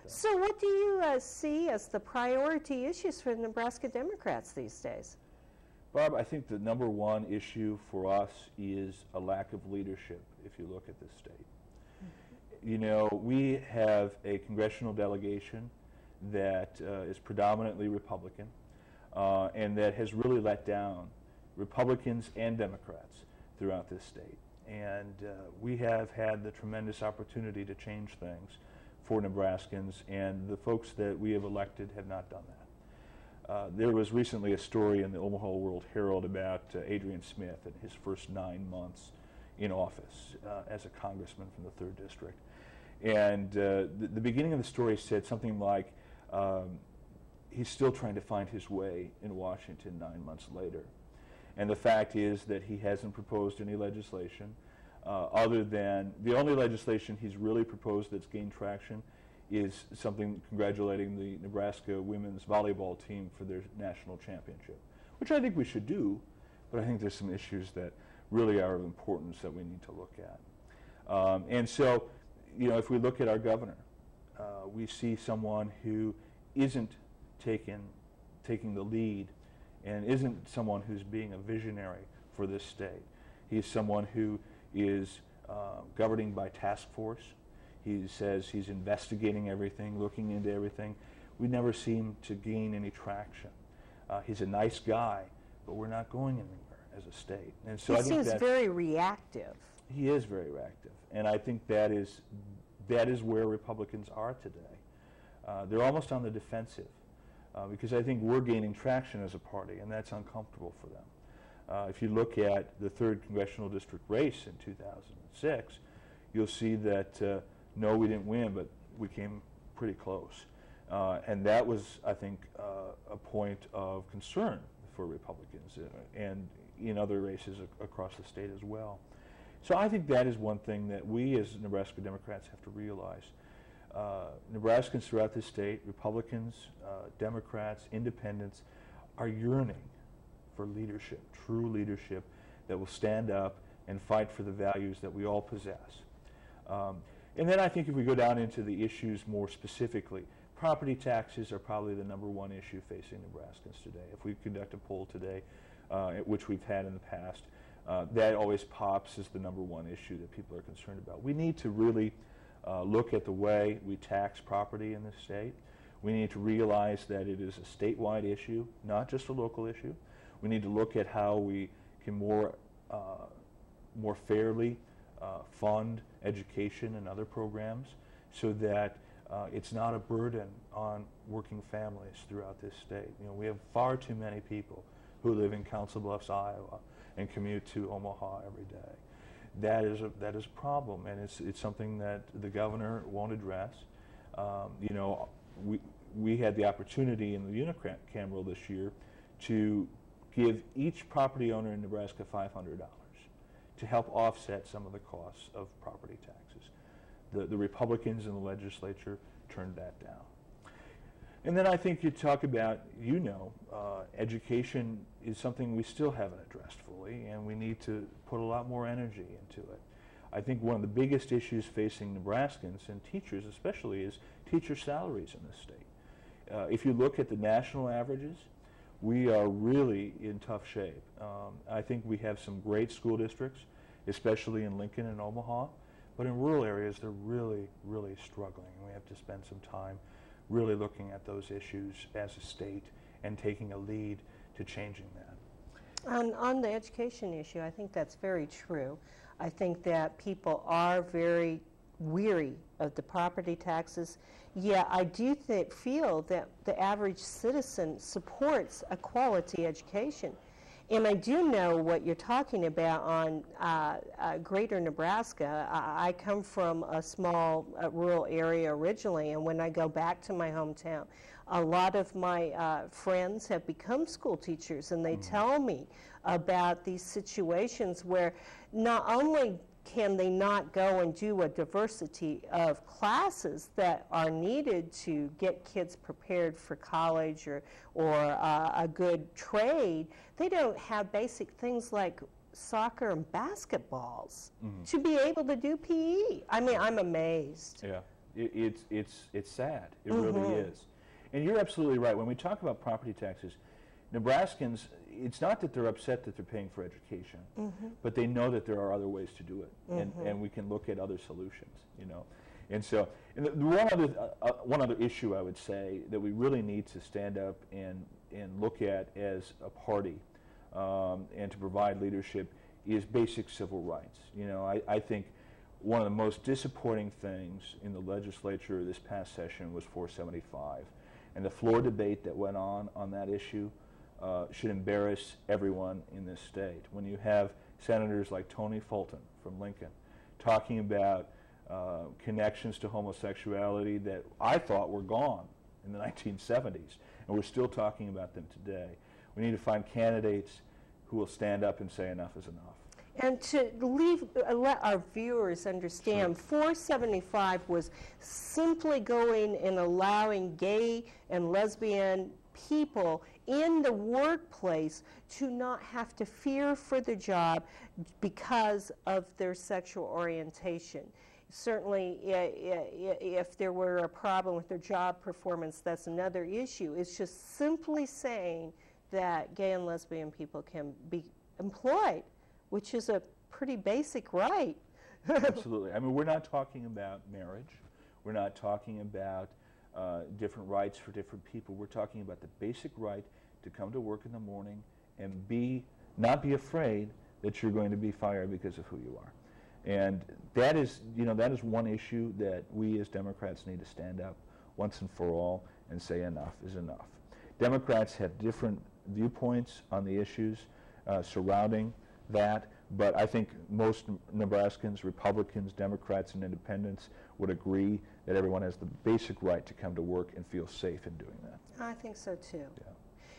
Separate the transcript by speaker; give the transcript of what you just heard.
Speaker 1: So what do you see as the priority issues for Nebraska Democrats these days?
Speaker 2: Barb, I think the number one issue for us is a lack of leadership, if you look at this state. Mm-hmm. You know, we have a congressional delegation that is predominantly Republican and that has really let down Republicans and Democrats throughout this state. And we have had the tremendous opportunity to change things for Nebraskans, and the folks that we have elected have not done that. There was recently a story in the Omaha World Herald about Adrian Smith and his first 9 months in office as a congressman from the 3rd District. And the beginning of the story said something like, he's still trying to find his way in Washington 9 months later. And the fact is that he hasn't proposed any legislation other than the only legislation he's really proposed that's gained traction is something congratulating the Nebraska women's volleyball team for their national championship, which I think we should do, but I think there's some issues that really are of importance that we need to look at. And so, you know, if we look at our governor, we see someone who isn't taking the lead and isn't someone who's being a visionary for this state. He's someone who is governing by task force. He says he's investigating everything, looking into everything. We never seem to gain any traction. He's a nice guy, but we're not going anywhere as a state. And so
Speaker 1: he seems very reactive.
Speaker 2: He is very reactive, and I think that is where Republicans are today. They're almost on the defensive. Because I think we're gaining traction as a party, and that's uncomfortable for them. If you look at the 3rd Congressional District race in 2006, you'll see that, no, we didn't win, but we came pretty close. And that was, I think, a point of concern for Republicans and in other races across the state as well. So I think that is one thing that we as Nebraska Democrats have to realize. Nebraskans throughout this state, Republicans, Democrats, Independents, are yearning for leadership, true leadership that will stand up and fight for the values that we all possess. And then I think if we go down into the issues more specifically, property taxes are probably the number one issue facing Nebraskans today. If we conduct a poll today, which we've had in the past, that always pops as the number one issue that people are concerned about. We need to really look at the way we tax property in this state. We need to realize that it is a statewide issue, not just a local issue. We need to look at how we can more fairly fund education and other programs so that it's not a burden on working families throughout this state. You know, we have far too many people who live in Council Bluffs, Iowa, and commute to Omaha every day. That is a problem, and it's something that the governor won't address. You know, we had the opportunity in the unicameral this year to give each property owner in Nebraska $500 to help offset some of the costs of property taxes. The Republicans in the legislature turned that down. And then I think you talk about, education is something we still haven't addressed fully, and we need to put a lot more energy into it. I think one of the biggest issues facing Nebraskans and teachers especially is teacher salaries in this state. If you look at the national averages, we are really in tough shape. I think we have some great school districts, especially in Lincoln and Omaha, but in rural areas they're really, really struggling, and we have to spend some time really looking at those issues as a state and taking a lead to changing that.
Speaker 1: On the education issue, I think that's very true. I think that people are very weary of the property taxes. Yeah, I do feel that the average citizen supports a quality education. And I do know what you're talking about on greater Nebraska. I come from a small rural area originally, and when I go back to my hometown, a lot of my friends have become school teachers, and they tell me about these situations where not only can they not go and do a diversity of classes that are needed to get kids prepared for college or a good trade, they don't have basic things like soccer and basketballs to be able to do PE. I mean, I'm amazed.
Speaker 2: Yeah, It's sad. It really is. And you're absolutely right. When we talk about property taxes, Nebraskans, it's not that they're upset that they're paying for education, but they know that there are other ways to do it, and we can look at other solutions, you know. And so, one other issue I would say that we really need to stand up and look at as a party and to provide leadership is basic civil rights. You know, I think one of the most disappointing things in the legislature this past session was 475. And the floor debate that went on that issue should embarrass everyone in this state. When you have senators like Tony Fulton from Lincoln talking about connections to homosexuality that I thought were gone in the 1970s, and we're still talking about them today. We need to find candidates who will stand up and say enough is enough.
Speaker 1: And to let our viewers understand, 475 was simply going and allowing gay and lesbian people in the workplace to not have to fear for the job because of their sexual orientation. Certainly, if there were a problem with their job performance, that's another issue. It's just simply saying that gay and lesbian people can be employed, which is a pretty basic right.
Speaker 2: Absolutely. I mean, we're not talking about marriage. We're not talking about different rights for different people. We're talking about the basic right to come to work in the morning and not be afraid that you're going to be fired because of who you are. And that is one issue that we as Democrats need to stand up once and for all and say enough is enough. Democrats have different viewpoints on the issues surrounding that, but I think most Nebraskans, Republicans, Democrats, and Independents would agree that everyone has the basic right to come to work and feel safe in doing that.
Speaker 1: I think so too.
Speaker 2: Yeah.